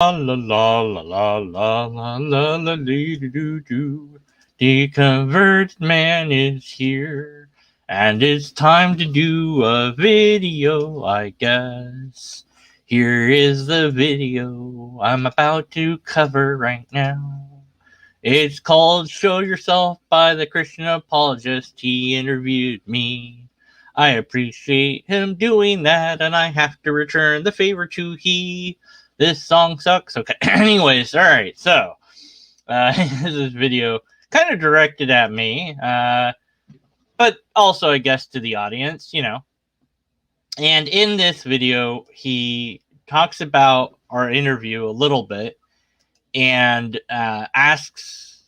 La la la la la la la la la doo doo. The converted man is here, and it's time to do a video, I guess. Here is the video I'm about to cover right now. It's called Show Yourself by the Christian Apologist. He interviewed me. I appreciate him doing that, and I have to return the favor to he. This song sucks. Okay. Anyways, all right. So, this is video kind of directed at me, but also, I guess, to the audience, you know. And in this video, he talks about our interview a little bit and asks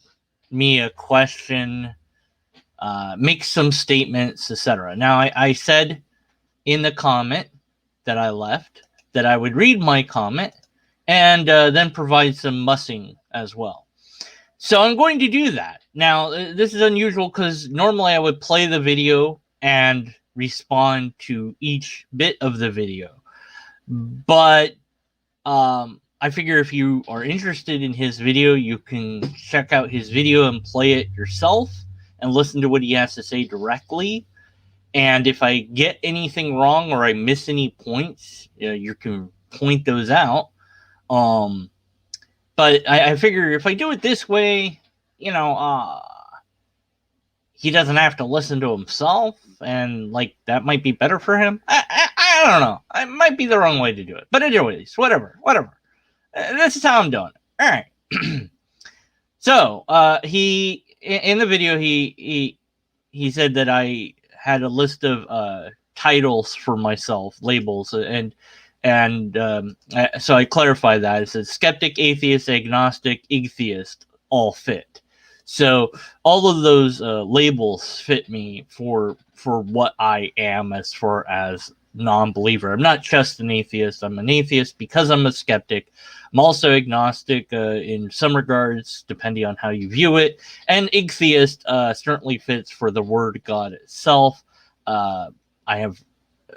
me a question, makes some statements, etc. Now, I said in the comment that I left that I would read my comment and then provide some mussing as well. So I'm going to do that. Now, this is unusual because normally I would play the video and respond to each bit of the video. But I figure if you are interested in his video, you can check out his video and play it yourself and listen to what he has to say directly. And if I get anything wrong or I miss any points, you can point those out. But I figure if I do it this way, he doesn't have to listen to himself, and like that might be better for him. I don't know. It might be the wrong way to do it. But anyways, whatever. This is how I'm doing it. All right. So he in the video he said that I had a list of titles for myself, labels, so I clarified that. It says skeptic, atheist, agnostic, atheist, all fit. So all of those labels fit me for what I am as far as non-believer. I'm not just an atheist. I'm an atheist because I'm a skeptic. I'm also agnostic in some regards, depending on how you view it. And atheist certainly fits for the word God itself.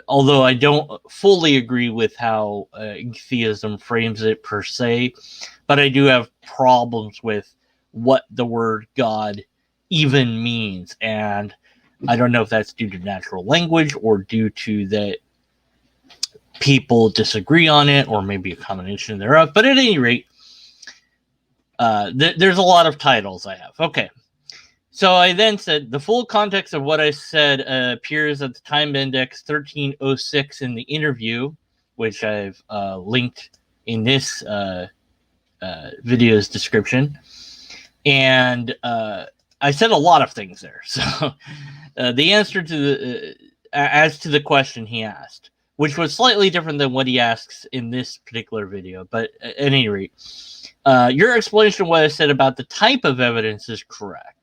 Although I don't fully agree with how atheism frames it per se, but I do have problems with what the word God even means. And I don't know if that's due to natural language or due to that people disagree on it, or maybe a combination thereof. But at any rate, there's a lot of titles I have. Okay. So I then said the full context of what I said appears at the time index 1306 in the interview, which I've linked in this video's description. And I said a lot of things there. So the answer to as to the question he asked, which was slightly different than what he asks in this particular video. But at any rate, your explanation of what I said about the type of evidence is correct.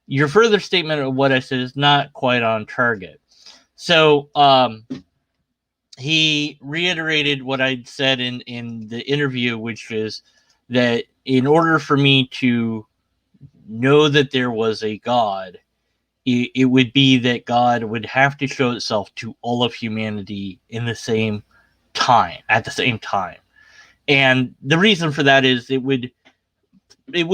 Your further statement of what I said is not quite on target. So he reiterated what I'd said in the interview, which is that in order for me to know that there was a God, it would be that God would have to show itself to all of humanity in the same time, at the same time. And the reason for that is it would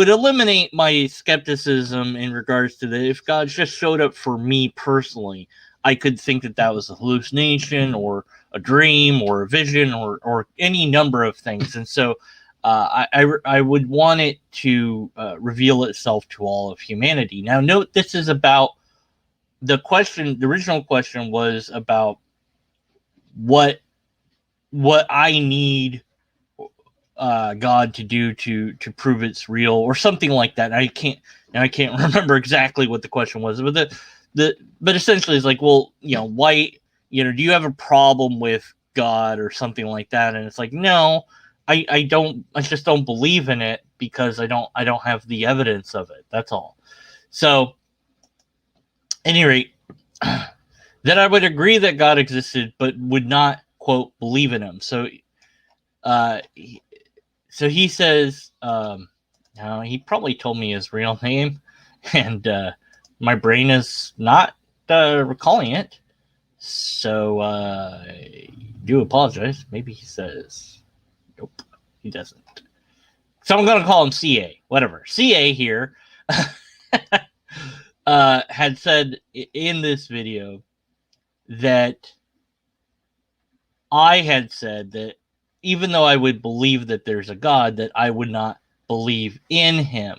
eliminate my skepticism in regards to that. If God just showed up for me personally, I could think that that was a hallucination or a dream or a vision or any number of things. And so I would want it to reveal itself to all of humanity. Now, note this is about the question. The original question was about what I need God to do to prove it's real or something like that. I can't remember exactly what the question was, but but essentially it's like, well, why, do you have a problem with God or something like that? And it's like, no, I just don't believe in it because I don't have the evidence of it. That's all. So, at any rate, that I would agree that God existed, but would not, quote, believe in him. So, so he says, now he probably told me his real name, and my brain is not recalling it. So I do apologize. Maybe he says, nope. He doesn't. So I'm going to call him CA. Whatever. CA here had said in this video that I had said that even though I would believe that there's a God, that I would not believe in him.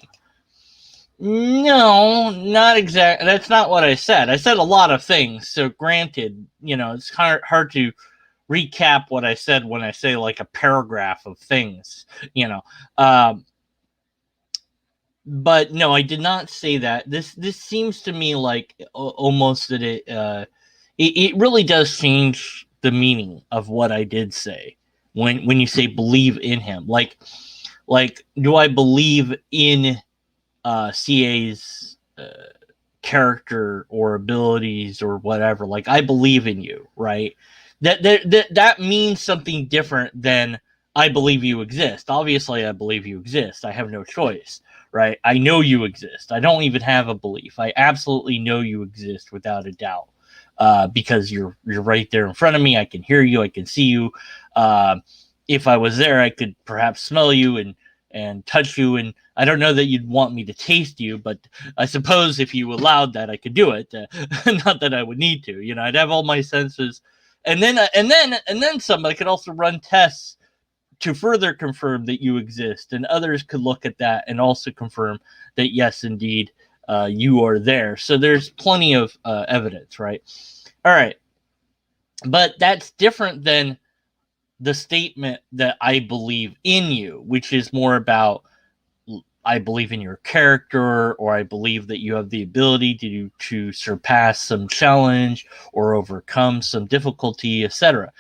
No, not exactly. That's not what I said. I said a lot of things. So granted, it's hard to recap what I said when I say like a paragraph of things, but no, I did not say that. This seems to me like almost that it really does change the meaning of what I did say when you say believe in him. Like do I believe in CA's character or abilities or whatever? Like, I believe in you, right? That means something different than I believe you exist. Obviously, I believe you exist. I have no choice, right? I know you exist. I don't even have a belief. I absolutely know you exist without a doubt, because you're right there in front of me. I can hear you. I can see you. If I was there, I could perhaps smell you and touch you, and I don't know that you'd want me to taste you, but I suppose if you allowed that, I could do it. Not that I would need to. I'd have all my senses, and then some. I could also run tests to further confirm that you exist, and others could look at that and also confirm that yes, indeed, you are there. So there's plenty of evidence, right? All right, but that's different than the statement that I believe in you, which is more about I believe in your character, or I believe that you have the ability to surpass some challenge or overcome some difficulty, etc.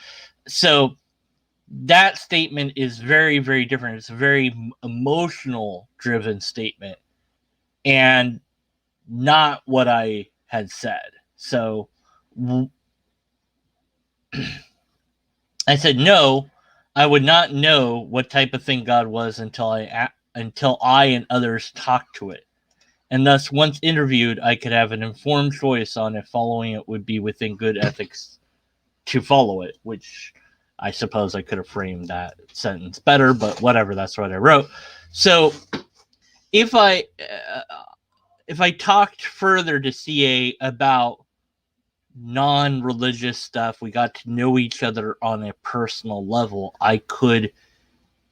So that statement is very, very different. It's a very emotional driven statement and not what I had said. So I said, no, I would not know what type of thing God was until I and others talked to it. And thus, once interviewed, I could have an informed choice on if following it would be within good ethics to follow it, which I suppose I could have framed that sentence better, but whatever, that's what I wrote. So if I talked further to CA about non-religious stuff, we got to know each other on a personal level, I could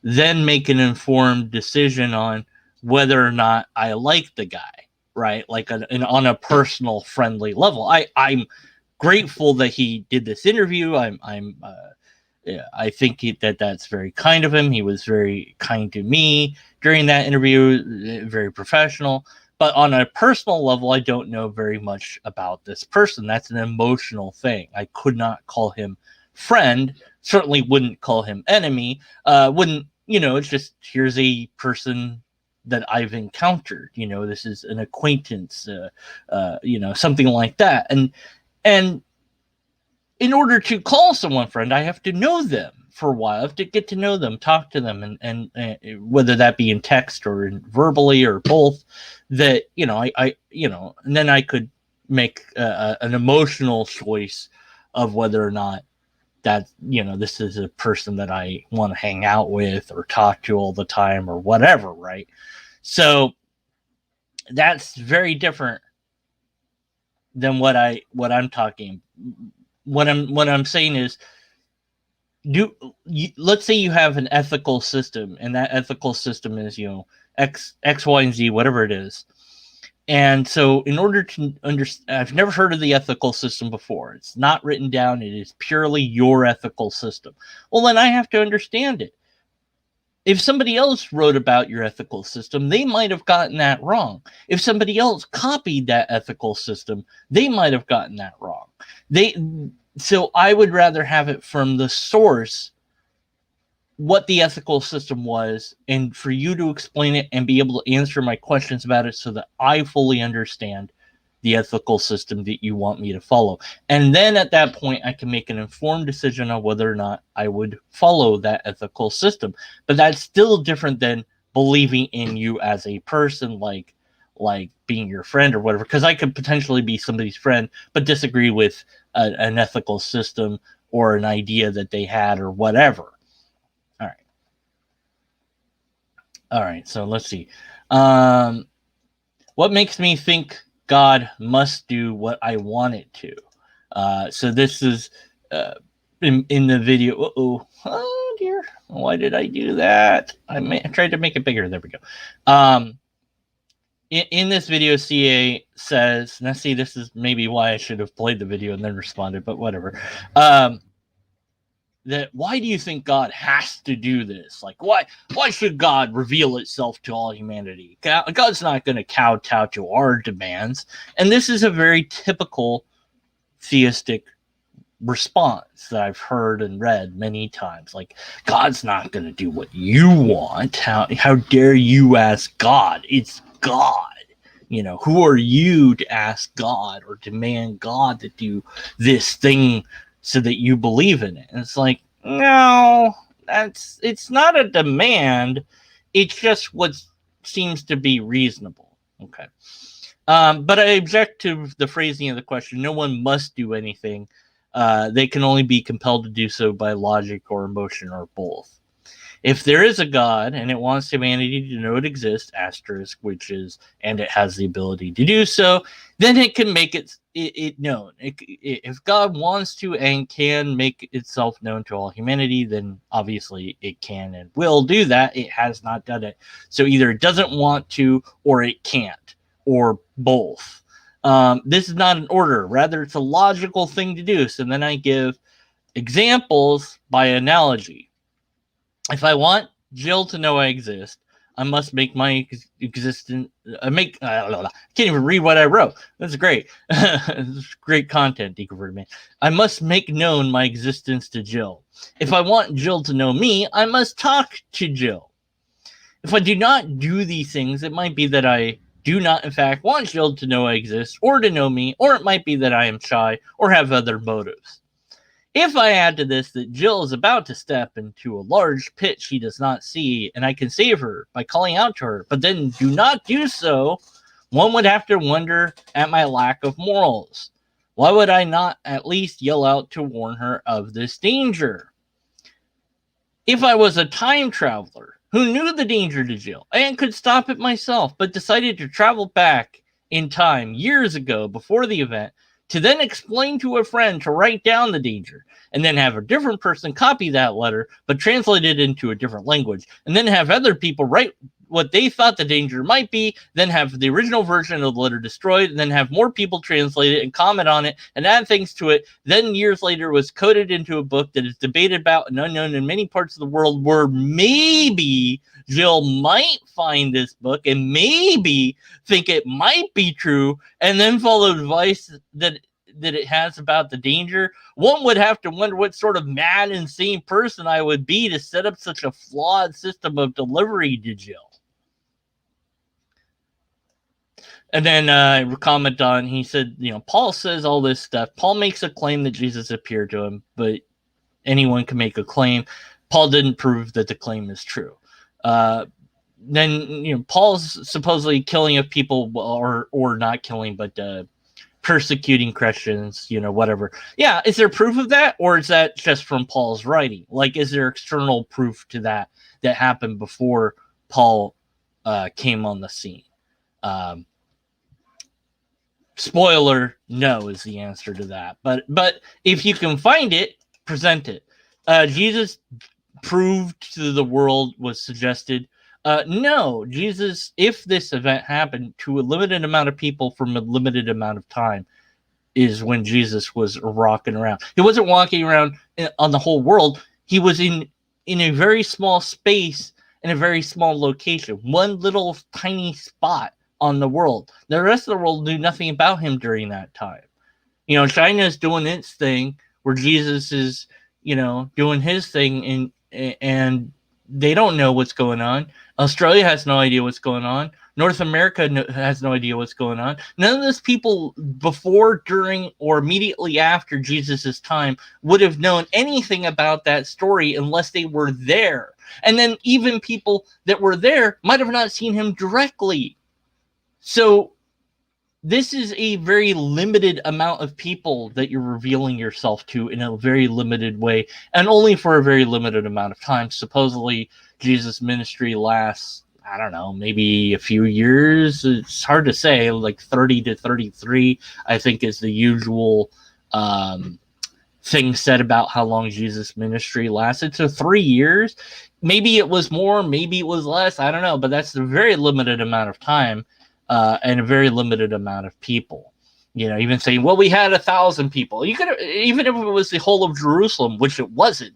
then make an informed decision on whether or not I like the guy, right? Like on a personal, friendly level. I'm grateful that he did this interview. I think that's very kind of him. He was very kind to me during that interview, very professional. But on a personal level, I don't know very much about this person. That's an emotional thing. I could not call him friend. Certainly wouldn't call him enemy. Wouldn't, it's just, here's a person that I've encountered. This is an acquaintance, something like that. And in order to call someone friend, I have to know them for a while. I have to get to know them, talk to them, and whether that be in text or verbally or both, that, and then I could make an emotional choice of whether or not that, this is a person that I want to hang out with or talk to all the time or whatever, right? So that's very different than what I'm talking. What I'm saying is, let's say you have an ethical system, and that ethical system is, X, Y, and Z, whatever it is. And so in order to understand, I've never heard of the ethical system before. It's not written down. It is purely your ethical system. Well, then I have to understand it. If somebody else wrote about your ethical system, they might have gotten that wrong. If somebody else copied that ethical system, they might have gotten that wrong. So I would rather have it from the source, what the ethical system was, and for you to explain it and be able to answer my questions about it so that I fully understand the ethical system that you want me to follow. And then at that point, I can make an informed decision on whether or not I would follow that ethical system. But that's still different than believing in you as a person, like being your friend or whatever, because I could potentially be somebody's friend but disagree with an ethical system or an idea that they had or whatever. All right. All right, so let's see. What makes me think God must do what I want it to? So this is uh, in the video. Oh dear! Why did I do that? I tried to make it bigger. There we go. In this video, CA says, now see, this is maybe why I should have played the video and then responded, but whatever. That why do you think God has to do this? Like, why should God reveal itself to all humanity? God's not going to kowtow to our demands. And this is a very typical theistic response that I've heard and read many times. Like, God's not going to do what you want. How dare you ask God? It's God. Who are you to ask God or demand God to do this thing so that you believe in it? And it's like, no, it's not a demand. It's just what seems to be reasonable. Okay. But I object to the phrasing of the question. No one must do anything. They can only be compelled to do so by logic or emotion or both. If there is a God and it wants humanity to know it exists, asterisk, which is, and it has the ability to do so, then it can make it known. If God wants to and can make itself known to all humanity, then obviously it can and will do that. It has not done it. So either it doesn't want to or it can't, or both. This is not an order. Rather, it's a logical thing to do. So then I give examples by analogy. If I want Jill to know I exist, I must make my existence. I can't even read what I wrote. That's great. Great content, Deconverted Man. I must make known my existence to Jill. If I want Jill to know me, I must talk to Jill. If I do not do these things, it might be that I do not, in fact, want Jill to know I exist or to know me, or it might be that I am shy or have other motives. If I add to this that Jill is about to step into a large pit she does not see, and I can save her by calling out to her, but then do not do so, one would have to wonder at my lack of morals. Why would I not at least yell out to warn her of this danger? If I was a time traveler who knew the danger to Jill and could stop it myself, but decided to travel back in time years ago before the event, to then explain to a friend to write down the danger, and then have a different person copy that letter, but translate it into a different language, and then have other people write what they thought the danger might be, then have the original version of the letter destroyed, and then have more people translate it and comment on it and add things to it. Then years later was coded into a book that is debated about and unknown in many parts of the world, where maybe Jill might find this book and maybe think it might be true, and then follow advice that it has about the danger. One would have to wonder what sort of mad, insane person I would be to set up such a flawed system of delivery to Jill. And then comment on, he said, Paul says all this stuff. Paul makes a claim that Jesus appeared to him, but anyone can make a claim. Paul didn't prove that the claim is true. Then Paul's supposedly killing of people, or not killing, but persecuting Christians, whatever. Yeah, is there proof of that, or is that just from Paul's writing? Like, is there external proof to that happened before Paul came on the scene? Spoiler, no is the answer to that. But if you can find it, present it. Jesus proved to the world, was suggested. No, Jesus, if this event happened to a limited amount of people from a limited amount of time, is when Jesus was rocking around. He wasn't walking around on the whole world. He was in a very small space, in a very small location, one little tiny spot on the world. The rest of the world knew nothing about him during that time. China's doing its thing, where Jesus is, doing his thing, and they don't know what's going on. Australia has no idea what's going on. North America has no idea what's going on. None of those people before, during, or immediately after Jesus' time would have known anything about that story unless they were there. And then even people that were there might have not seen him directly. So this is a very limited amount of people that you're revealing yourself to in a very limited way, and only for a very limited amount of time. Supposedly, Jesus' ministry lasts I don't know, maybe a few years. It's hard to say. Like 30 to 33, I think, is the usual thing said about how long Jesus' ministry lasted. So 3 years. Maybe it was more, maybe it was less. I don't know, but that's a very limited amount of time and a very limited amount of people. Even saying, well, we had 1,000 people. You could, even if it was the whole of Jerusalem, which it wasn't,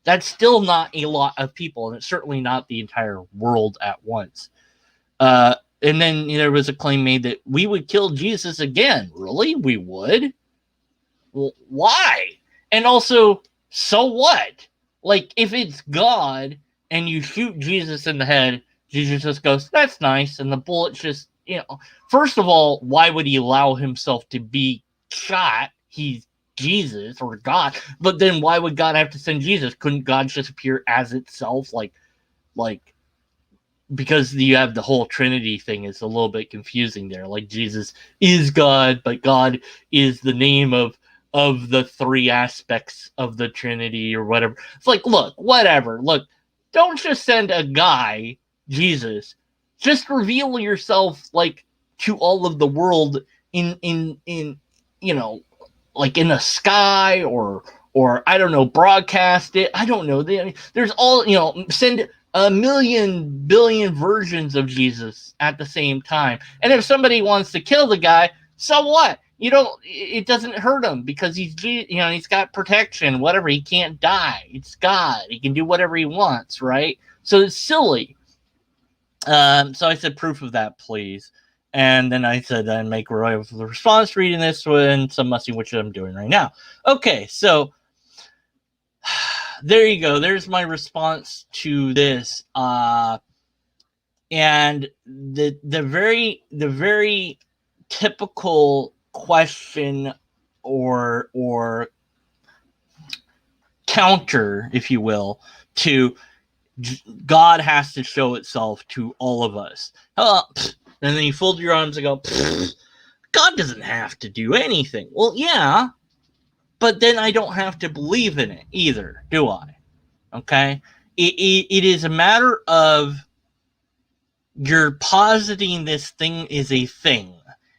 that's still not a lot of people, and it's certainly not the entire world at once. And then there was a claim made that we would kill Jesus again. Really? We would? Well, why? And also, so what? Like, if it's God and you shoot Jesus in the head, Jesus just goes, that's nice, and the bullet just, first of all, why would he allow himself to be shot? He's Jesus or God, but then why would God have to send Jesus? Couldn't God just appear as itself? Like, because you have the whole Trinity thing is a little bit confusing there. Like, Jesus is God, but God is the name of the three aspects of the Trinity or whatever. It's like, look, whatever. Look, don't just send a guy, Jesus. Just reveal yourself, like, to all of the world in like in the sky or I don't know, broadcast it. I don't know. There's all, send a million billion versions of Jesus at the same time. And if somebody wants to kill the guy, so what? It doesn't hurt him because he's got protection, whatever. He can't die. It's God. He can do whatever he wants, right? So it's silly. So I said, proof of that, please. And then I said, then make a response reading this one, some musty, which I'm doing right now. Okay, so there you go. There's my response to this. And the very typical question or counter, if you will, to God has to show itself to all of us. And then you fold your arms and go, God doesn't have to do anything. Well, yeah, but then I don't have to believe in it either, do I? Okay? It is a matter of you're positing this thing is a thing,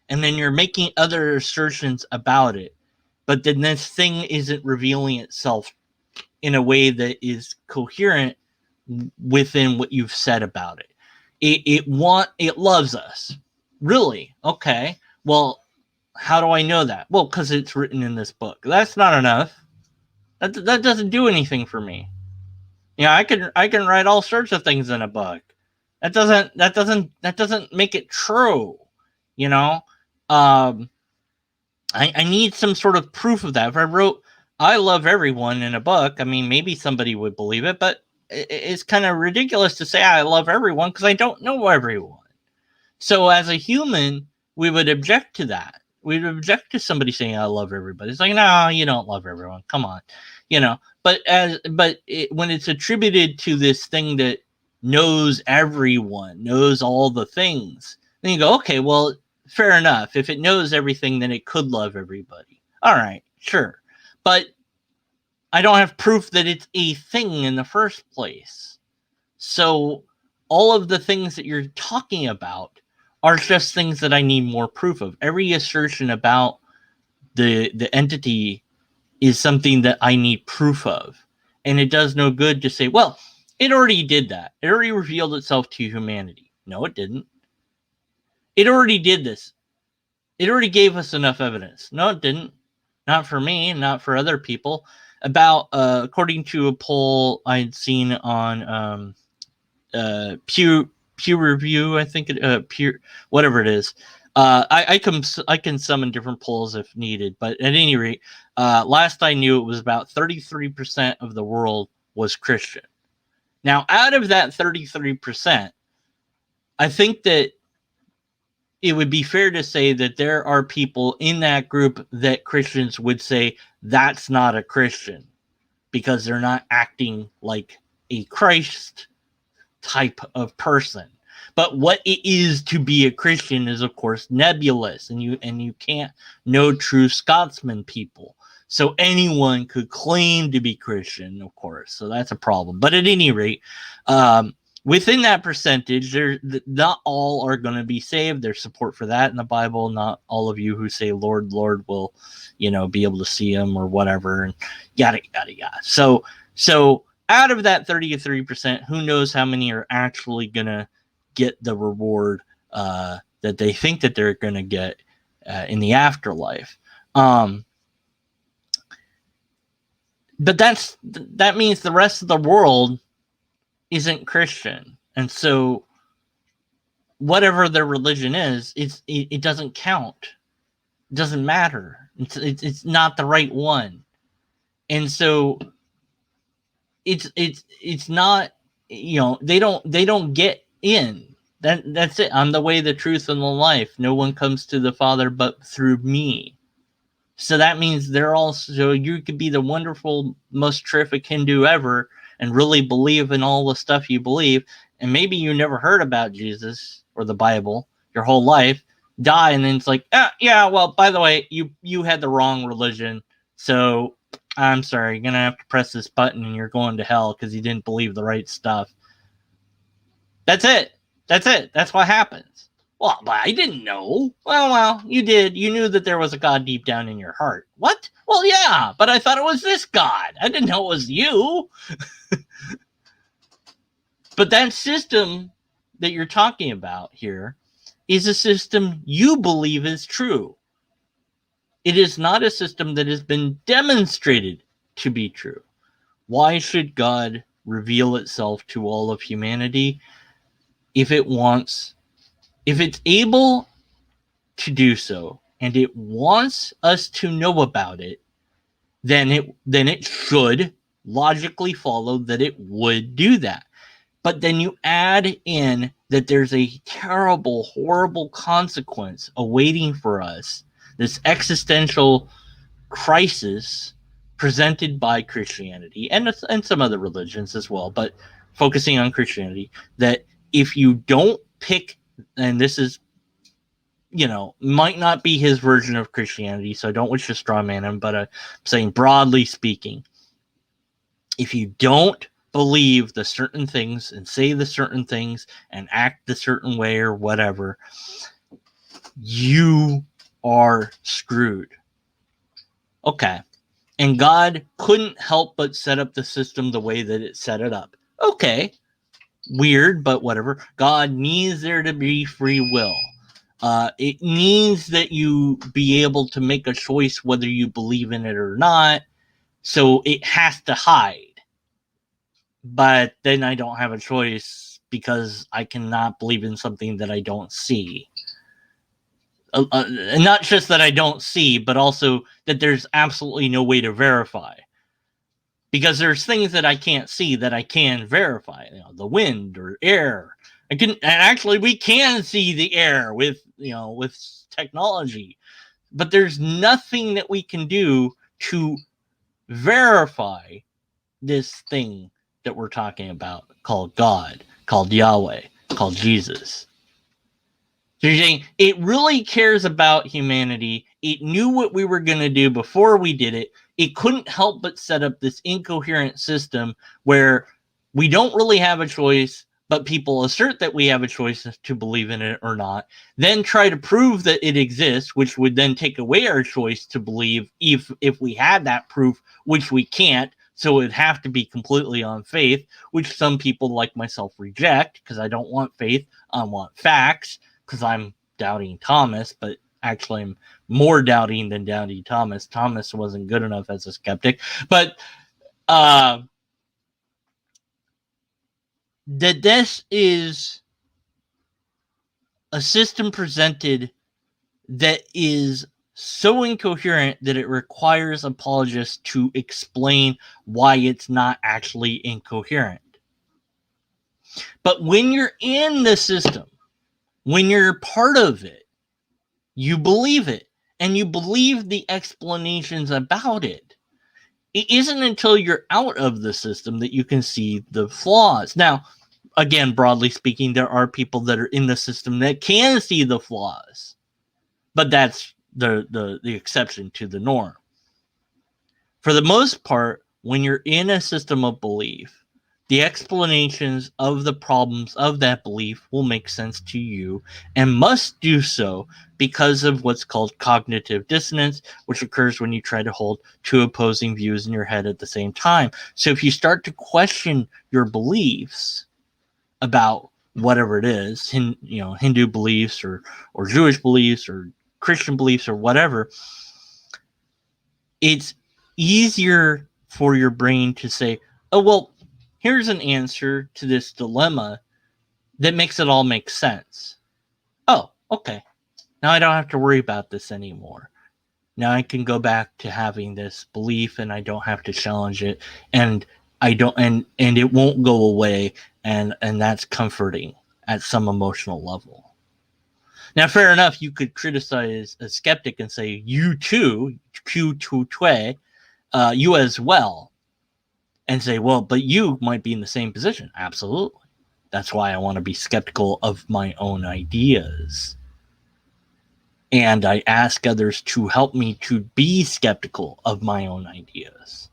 and then you're making other assertions about it, but then this thing isn't revealing itself in a way that is coherent within what you've said about it. It loves us. Really? Okay. Well, how do I know that? Well, because it's written in this book. That's not enough. That doesn't do anything for me. I can write all sorts of things in a book. That doesn't make it true. I need some sort of proof of that. If I wrote I love everyone in a book, I mean, maybe somebody would believe it, but it's kind of ridiculous to say I love everyone because I don't know everyone. So as a human, we would object to that. We'd object to somebody saying I love everybody. It's like, no, you don't love everyone. Come on, But when it's attributed to this thing that knows everyone, knows all the things, then you go, okay, well, fair enough. If it knows everything, then it could love everybody. All right, sure, but I don't have proof that it's a thing in the first place. So all of the things that you're talking about are just things that I need more proof of. Every assertion about the entity is something that I need proof of. And it does no good to say, well, it already did that. It already revealed itself to humanity. No, it didn't. It already did this. It already gave us enough evidence. No, it didn't. Not for me, not for other people. According to a poll I'd seen on Pew Review, I think Pew, whatever it is. I can summon different polls if needed, but at any rate, last I knew, it was about 33% of the world was Christian. Now, out of that 33%, I think that it would be fair to say that there are people in that group that Christians would say that's not a Christian because they're not acting like a Christ type of person. But what it is to be a Christian is, of course, nebulous, and you can't know true Scotsman people. So anyone could claim to be Christian, of course. So that's a problem. But at any rate, within that percentage, not all are going to be saved. There's support for that in the Bible. Not all of you who say Lord, Lord will, be able to see him or whatever, and yada yada yada. So out of that 33%, who knows how many are actually going to get the reward that they think that they're going to get in the afterlife. But that means the rest of the world isn't Christian, and so whatever their religion is, it doesn't count. It doesn't matter. It's not the right one, and so it's not. They don't get in. That's it. I'm the way, the truth, and the life. No one comes to the Father but through me. So that means they're also, you could be the wonderful, most terrific Hindu ever and really believe in all the stuff you believe. And maybe you never heard about Jesus or the Bible your whole life, die, and then it's like, yeah, well, by the way, you had the wrong religion. So I'm sorry, you're going to have to press this button and you're going to hell because you didn't believe the right stuff. That's it. That's what happens. Well, but I didn't know. Well, you did. You knew that there was a God deep down in your heart. What? Well, yeah, but I thought it was this God. I didn't know it was you. But that system that you're talking about here is a system you believe is true. It is not a system that has been demonstrated to be true. Why should God reveal itself to all of humanity if it's able to do so and it wants us to know about it, then it should logically follow that it would do that. But then you add in that there's a terrible, horrible consequence awaiting for us, this existential crisis presented by Christianity and some other religions as well, but focusing on Christianity, that if you don't pick, and this is, might not be his version of Christianity, so I don't wish to straw man him, but I'm saying broadly speaking, if you don't believe the certain things and say the certain things and act the certain way or whatever, you are screwed. Okay. And God couldn't help but set up the system the way that it set it up. Okay. Weird, but whatever. God needs there to be free will. It needs that you be able to make a choice whether you believe in it or not. So it has to hide. But then I don't have a choice because I cannot believe in something that I don't see. And not just that I don't see, but also that there's absolutely no way to verify. Because there's things that I can't see that I can verify. The wind or air. And actually we can see the air with technology. But there's nothing that we can do to verify this thing that we're talking about called God, called Yahweh, called Jesus. So you're saying it really cares about humanity. It knew what we were going to do before we did it. It couldn't help but set up this incoherent system where we don't really have a choice, but people assert that we have a choice to believe in it or not, then try to prove that it exists, which would then take away our choice to believe if we had that proof, which we can't. So it'd have to be completely on faith, which some people like myself reject because I don't want faith. I want facts because I'm doubting Thomas, but actually I'm more doubting than doubting Thomas. Thomas wasn't good enough as a skeptic. But that this is a system presented that is so incoherent that it requires apologists to explain why it's not actually incoherent. But when you're in the system, when you're part of it, you believe it, and you believe the explanations about it. It isn't until you're out of the system that you can see the flaws. Now, again, broadly speaking, there are people that are in the system that can see the flaws, but that's the exception to the norm. For the most part, when you're in a system of belief, the explanations of the problems of that belief will make sense to you and must do so because of what's called cognitive dissonance, which occurs when you try to hold two opposing views in your head at the same time. So if you start to question your beliefs about whatever it is, Hindu beliefs or Jewish beliefs or Christian beliefs or whatever, it's easier for your brain to say, oh, well, here's an answer to this dilemma that makes it all make sense. Oh, okay. Now I don't have to worry about this anymore. Now I can go back to having this belief and I don't have to challenge it, and I don't and it won't go away, and that's comforting at some emotional level. Now, fair enough, you could criticize a skeptic and say, you too, you as well, and say, well, but you might be in the same position. Absolutely. That's why I want to be skeptical of my own ideas. And I ask others to help me to be skeptical of my own ideas.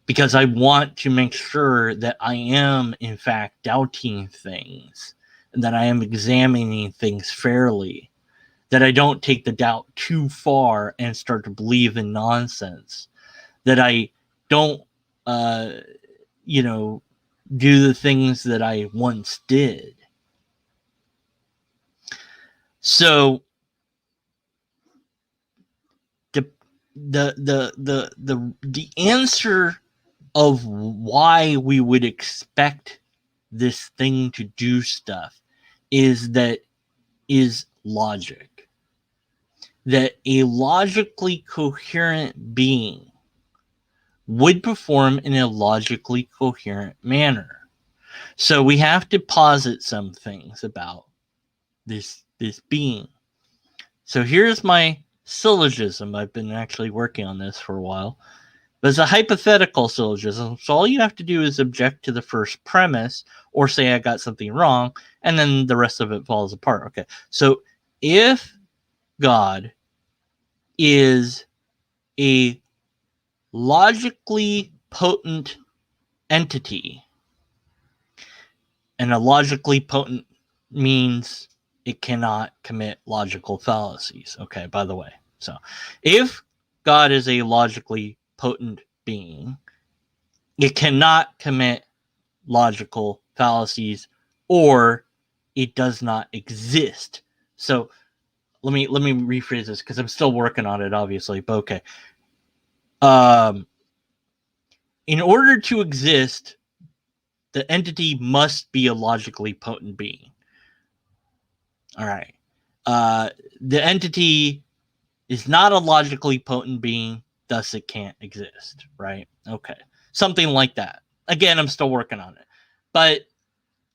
Because I want to make sure that I am, in fact, doubting things, and that I am examining things fairly, that I don't take the doubt too far and start to believe in nonsense, that I don't, do the things that I once did. So the answer of why we would expect this thing to do stuff is logic. That a logically coherent being would perform in a logically coherent manner. So we have to posit some things about this being. So here's my syllogism. I've been actually working on this for a while. But it's a hypothetical syllogism, so all you have to do is object to the first premise or say I got something wrong, and then the rest of it falls apart. Okay, so if God is a logically potent entity, and a logically potent means it cannot commit logical fallacies. Okay, by the way. So if God is a logically potent being, it cannot commit logical fallacies, or it does not exist. So let me rephrase this because I'm still working on it, obviously. But okay. In order to exist, the entity must be a logically potent being. All right. The entity is not a logically potent being, thus it can't exist, right? Okay. Something like that. Again, I'm still working on it. But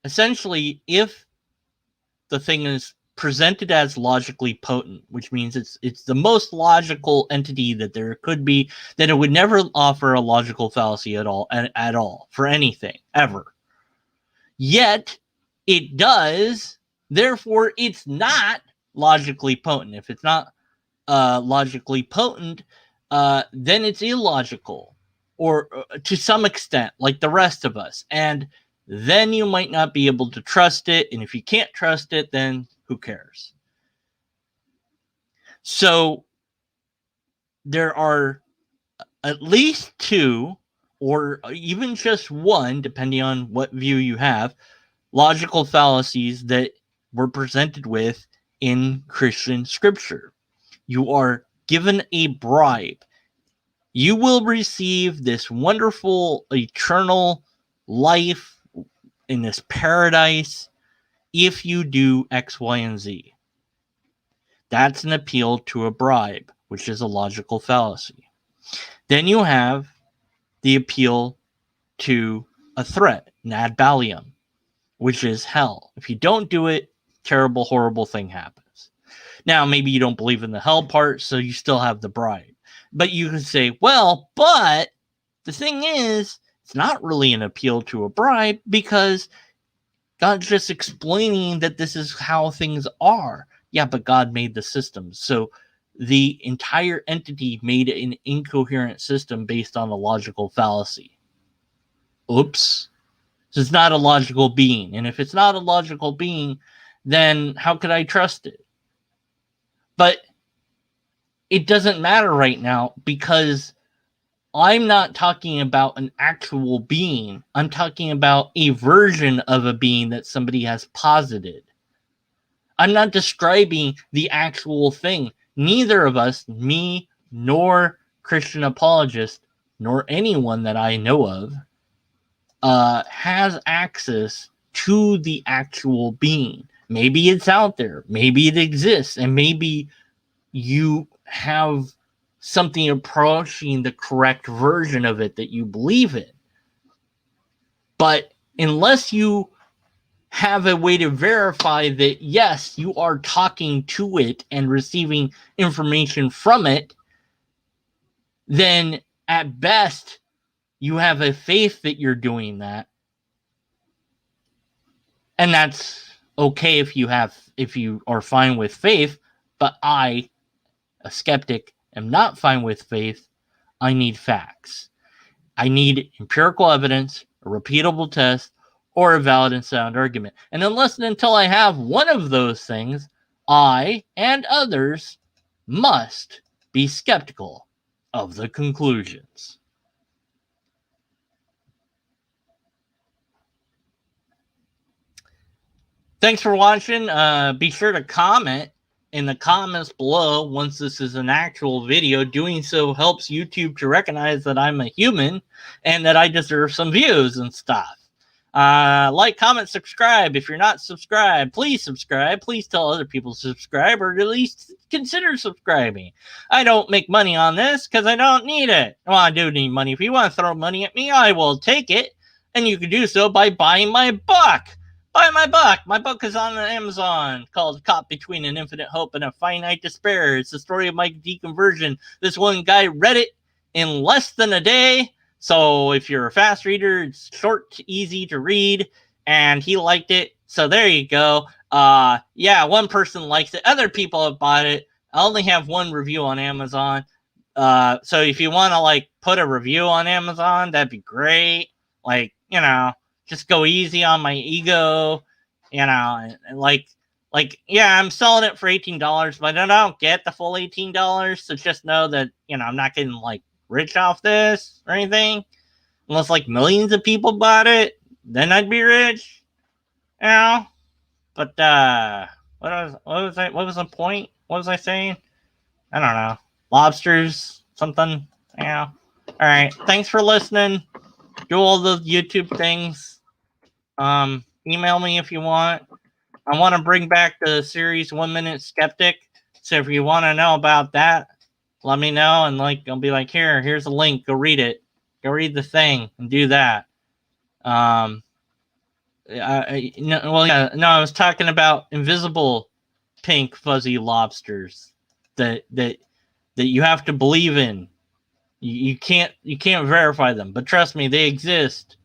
essentially, if the thing is presented as logically potent, which means it's the most logical entity that there could be, then it would never offer a logical fallacy at all for anything, ever. Yet, it does, therefore it's not logically potent. If it's not logically potent, then it's illogical, or to some extent, like the rest of us. And then you might not be able to trust it. And if you can't trust it, then who cares? So there are at least two, or even just one, depending on what view you have, logical fallacies that we're presented with in Christian scripture. You are given a bribe. You will receive this wonderful eternal life in this paradise if you do X, Y, and Z. That's an appeal to a bribe, which is a logical fallacy. Then you have the appeal to a threat, an ad balium, which is hell. If you don't do it, terrible, horrible thing happens. Now, maybe you don't believe in the hell part, so you still have the bribe. But you can say, well, but the thing is, it's not really an appeal to a bribe because God's just explaining that this is how things are. Yeah, but God made the system. So the entire entity made an incoherent system based on a logical fallacy. Oops. It's not a logical being. And if it's not a logical being, then how could I trust it? But it doesn't matter right now because I'm not talking about an actual being. I'm talking about a version of a being that somebody has posited. I'm not describing the actual thing. Neither of us, me nor Christian Apologist, nor anyone that I know of, has access to the actual being. Maybe it's out there, maybe it exists, and maybe you have something approaching the correct version of it that you believe in. But unless you have a way to verify that, yes, you are talking to it and receiving information from it, then at best, you have a faith that you're doing that. And that's okay if you are fine with faith, but I, a skeptic, am not fine with faith. I need facts. I need empirical evidence, a repeatable test, or a valid and sound argument. And unless and until I have one of those things, I and others must be skeptical of the conclusions. Thanks for watching. Be sure to comment in the comments below once this is an actual video. Doing so helps YouTube to recognize that I'm a human and that I deserve some views and stuff. Like, comment, subscribe. If you're not subscribed, please subscribe. Please tell other people to subscribe, or at least consider subscribing. I don't make money on this because I don't need it. Well, I do need money. If you want to throw money at me, I will take it. And you can do so by buying my book. Buy my book. My book is on Amazon, called Caught Between an Infinite Hope and a Finite Despair. It's the story of my deconversion. This one guy read it in less than a day. So if you're a fast reader, it's short, easy to read, and he liked it. So there you go. Yeah, one person likes it. Other people have bought it. I only have one review on Amazon. So if you want to like put a review on Amazon, that'd be great. Like, just go easy on my ego, and like, yeah, I'm selling it for $18, but I don't get the full $18. So just know that, I'm not getting like rich off this or anything, unless like millions of people bought it, then I'd be rich, But what was the point? What was I saying? I don't know. Lobsters, something. All right. Thanks for listening. Do all the YouTube things. Email me if you want. I want to bring back the series 1 Minute Skeptic. So if you want to know about that, let me know, and I'll be like, here's a link. Go read it. Go read the thing and do that. I was talking about invisible pink fuzzy lobsters that you have to believe in. You can't verify them, but trust me, they exist.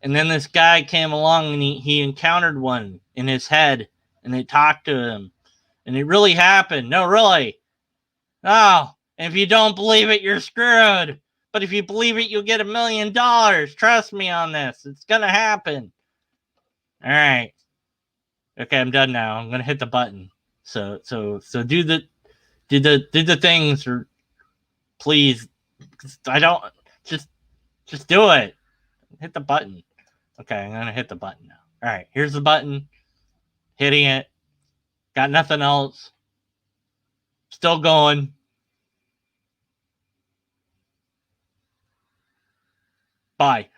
And then this guy came along and he encountered one in his head, and they talked to him, and it really happened. No, really. Oh, and if you don't believe it, you're screwed. But if you believe it, you'll get $1 million. Trust me on this. It's gonna happen. All right. Okay, I'm done now. I'm gonna hit the button. So do the things, or please. I don't just do it. Hit the button. Okay, I'm gonna hit the button now. All right, here's the button. Hitting it. Got nothing else. Still going. Bye.